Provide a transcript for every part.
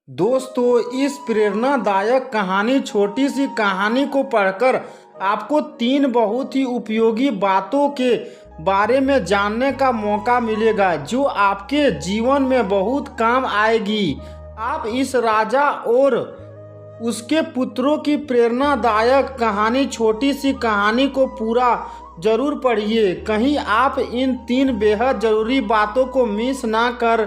दोस्तों, इस प्रेरणादायक कहानी छोटी सी कहानी को पढ़कर आपको 3 बहुत ही उपयोगी बातों के बारे में जानने का मौका मिलेगा जो आपके जीवन में बहुत काम आएगी। आप इस राजा और उसके पुत्रों की प्रेरणादायक कहानी छोटी सी कहानी को पूरा जरूर पढ़िए। कहीं आप इन 3 बेहद ज़रूरी बातों को मिस ना कर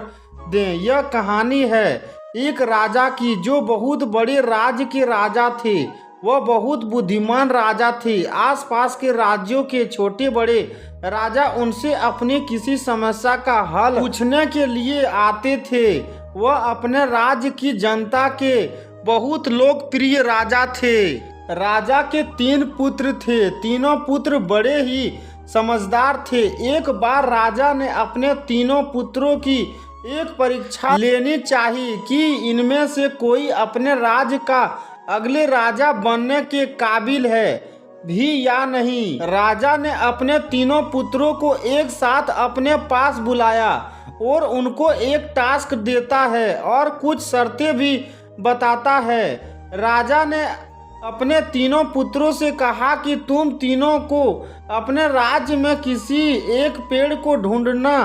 दें। यह कहानी है एक राजा की जो बहुत बड़े राज्य के राजा थे। वह बहुत बुद्धिमान राजा थे। आसपास के राज्यों के छोटे बड़े राजा उनसे अपनी किसी समस्या का हल पूछने के लिए आते थे। वह अपने राज्य की जनता के बहुत लोकप्रिय राजा थे। राजा के 3 पुत्र थे। तीनों पुत्र बड़े ही समझदार थे। एक बार राजा ने अपने तीनों पुत्रों की एक परीक्षा लेनी चाहिए कि इनमें से कोई अपने राज्य का अगले राजा बनने के काबिल है भी या नहीं। राजा ने अपने तीनों पुत्रों को एक साथ अपने पास बुलाया और उनको एक टास्क देता है और कुछ शर्तें भी बताता है। राजा ने अपने तीनों पुत्रों से कहा कि तुम तीनों को अपने राज्य में किसी एक पेड़ को ढूंढना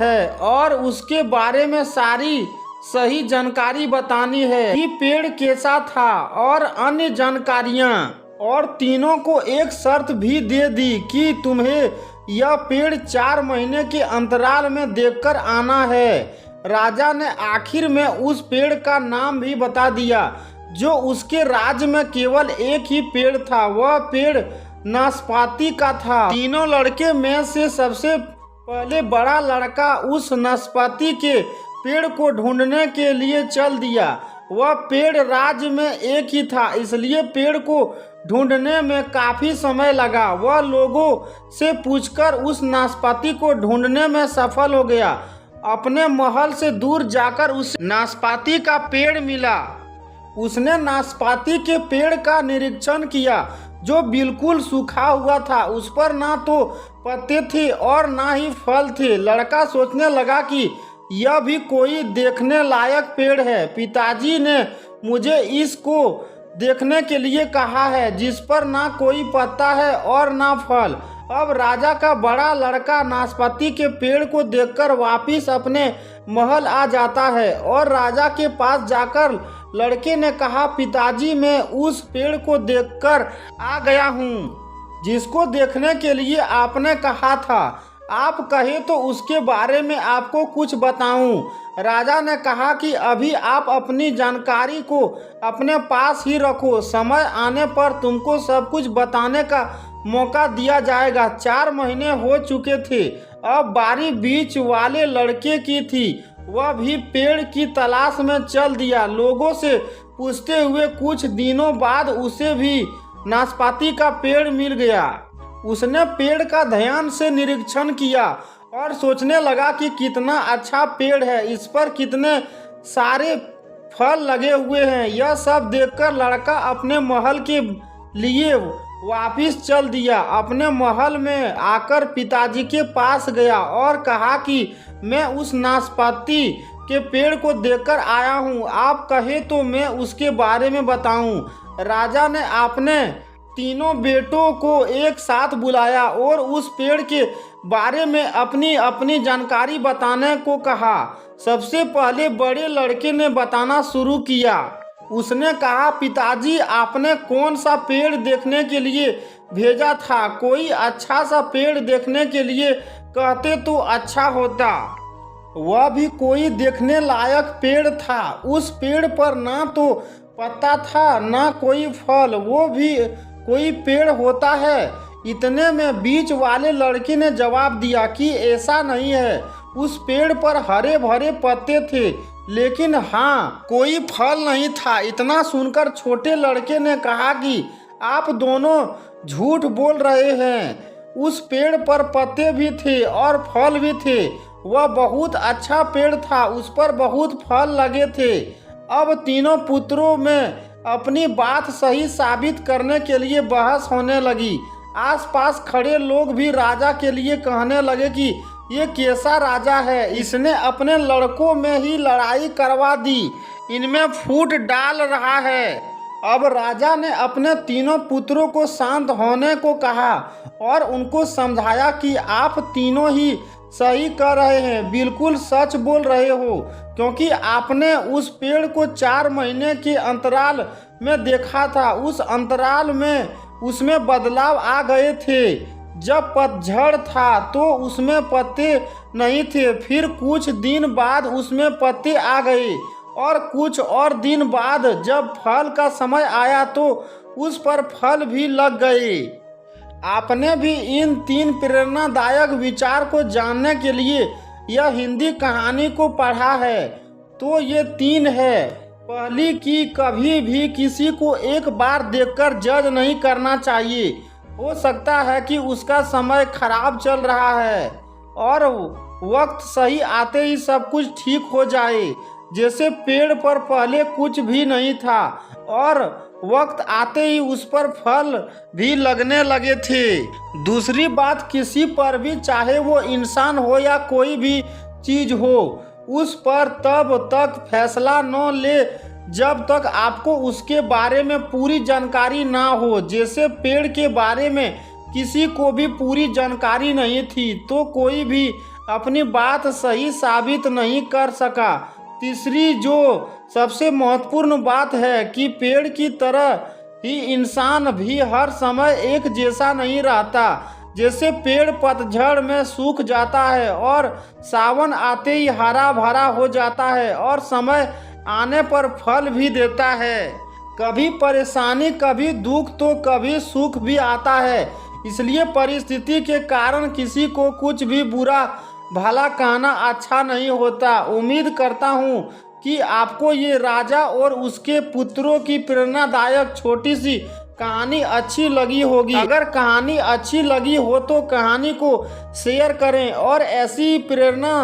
है और उसके बारे में सारी सही जानकारी बतानी है कि पेड़ कैसा था और अन्य जानकारियां। और तीनों को एक शर्त भी दे दी कि तुम्हें यह पेड़ 4 महीने के अंतराल में देखकर आना है। राजा ने आखिर में उस पेड़ का नाम भी बता दिया जो उसके राज्य में केवल एक ही पेड़ था। वह पेड़ नाशपाती का था। तीनों लड़के में से सबसे पहले बड़ा लड़का उस नाशपाती के पेड़ को ढूंढने के लिए चल दिया। वह पेड़ राज्य में एक ही था, इसलिए पेड़ को ढूंढने में काफी समय लगा। वह लोगों से पूछकर उस नाशपाती को ढूंढने में सफल हो गया। अपने महल से दूर जाकर उस नाशपाती का पेड़ मिला। उसने नाशपाती के पेड़ का निरीक्षण किया जो बिल्कुल सूखा हुआ था। उस पर ना तो पत्ते थे और ना ही फल थे। लड़का सोचने लगा कि यह भी कोई देखने लायक पेड़ है। पिताजी ने मुझे इसको देखने के लिए कहा है जिस पर ना कोई पत्ता है और ना फल। अब राजा का बड़ा लड़का नाशपाती के पेड़ को देखकर वापिस अपने महल आ जाता है और राजा के पास जाकर लड़के ने कहा, पिताजी मैं उस पेड़ को देखकर आ गया हूँ जिसको देखने के लिए आपने कहा था। आप कहे तो उसके बारे में आपको कुछ बताऊं। राजा ने कहा कि अभी आप अपनी जानकारी को अपने पास ही रखो। समय आने पर तुमको सब कुछ बताने का मौका दिया जाएगा। 4 महीने हो चुके थे। अब बारी बीच वाले लड़के की थी। वह भी पेड़ की तलाश में चल दिया। लोगों से पूछते हुए कुछ दिनों बाद उसे भी नाशपाती का पेड़ मिल गया। उसने पेड़ का ध्यान से निरीक्षण किया और सोचने लगा कि कितना अच्छा पेड़ है, इस पर कितने सारे फल लगे हुए हैं। यह सब देखकर लड़का अपने महल के लिए वापिस चल दिया। अपने महल में आकर पिताजी के पास गया और कहा कि मैं उस नाशपाती के पेड़ को देखकर आया हूँ। आप कहे तो मैं उसके बारे में बताऊं। राजा ने अपने तीनों बेटों को एक साथ बुलाया और उस पेड़ के बारे में अपनी अपनी जानकारी बताने को कहा। सबसे पहले बड़े लड़के ने बताना शुरू किया। उसने कहा, पिताजी आपने कौन सा पेड़ देखने के लिए भेजा था? कोई अच्छा सा पेड़ देखने के लिए कहते तो अच्छा होता। वह भी कोई देखने लायक पेड़ था। उस पेड़ पर ना तो पत्ता था ना कोई फल। वो भी कोई पेड़ होता है। इतने में बीच वाले लड़के ने जवाब दिया कि ऐसा नहीं है। उस पेड़ पर हरे भरे पत्ते थे लेकिन हाँ कोई फल नहीं था। इतना सुनकर छोटे लड़के ने कहा कि आप दोनों झूठ बोल रहे हैं। उस पेड़ पर पत्ते भी थे और फल भी थे। वह बहुत अच्छा पेड़ था, उस पर बहुत फल लगे थे। अब तीनों पुत्रों में अपनी बात सही साबित करने के लिए बहस होने लगी। आसपास खड़े लोग भी राजा के लिए कहने लगे कि ये कैसा राजा है, इसने अपने लड़कों में ही लड़ाई करवा दी। इनमें फूट डाल रहा है। अब राजा ने अपने तीनों पुत्रों को शांत होने को कहा और उनको समझाया कि आप तीनों ही सही कह रहे हैं, बिल्कुल सच बोल रहे हो, क्योंकि आपने उस पेड़ को 4 महीने के अंतराल में देखा था। उस अंतराल में उसमें बदलाव आ गए थे। जब पतझड़ था तो उसमें पत्ते नहीं थे, फिर कुछ दिन बाद उसमें पत्ते आ गए और कुछ और दिन बाद जब फल का समय आया तो उस पर फल भी लग गए। आपने भी इन 3 प्रेरणादायक विचार को जानने के लिए यह हिंदी कहानी को पढ़ा है। तो ये 3 है। पहली कि कभी भी किसी को एक बार देखकर जज नहीं करना चाहिए। हो सकता है कि उसका समय खराब चल रहा है और वक्त सही आते ही सब कुछ ठीक हो जाए। जैसे पेड़ पर पहले कुछ भी नहीं था और वक्त आते ही उस पर फल भी लगने लगे थे। दूसरी बात, किसी पर भी, चाहे वो इंसान हो या कोई भी चीज हो, उस पर तब तक फैसला न ले जब तक आपको उसके बारे में पूरी जानकारी ना हो। जैसे पेड़ के बारे में किसी को भी पूरी जानकारी नहीं थी तो कोई भी अपनी बात सही साबित नहीं कर सका। तीसरी जो सबसे महत्वपूर्ण बात है कि पेड़ की तरह ही इंसान भी हर समय एक जैसा नहीं रहता। जैसे पेड़ पतझड़ में सूख जाता है और सावन आते ही हरा भरा हो जाता है और समय आने पर फल भी देता है। कभी परेशानी, कभी दुख तो कभी सुख भी आता है। इसलिए परिस्थिति के कारण किसी को कुछ भी बुरा भला कहना अच्छा नहीं होता। उम्मीद करता हूँ कि आपको ये राजा और उसके पुत्रों की प्रेरणादायक छोटी सी कहानी अच्छी लगी होगी। अगर कहानी अच्छी लगी हो तो कहानी को शेयर करें और ऐसी प्रेरणा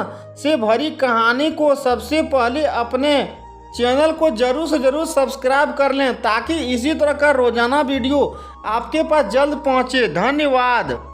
से भरी कहानी को सबसे पहले अपने चैनल को जरूर से जरूर सब्सक्राइब कर लें ताकि इसी तरह का रोजाना वीडियो आपके पास जल्द पहुंचे। धन्यवाद।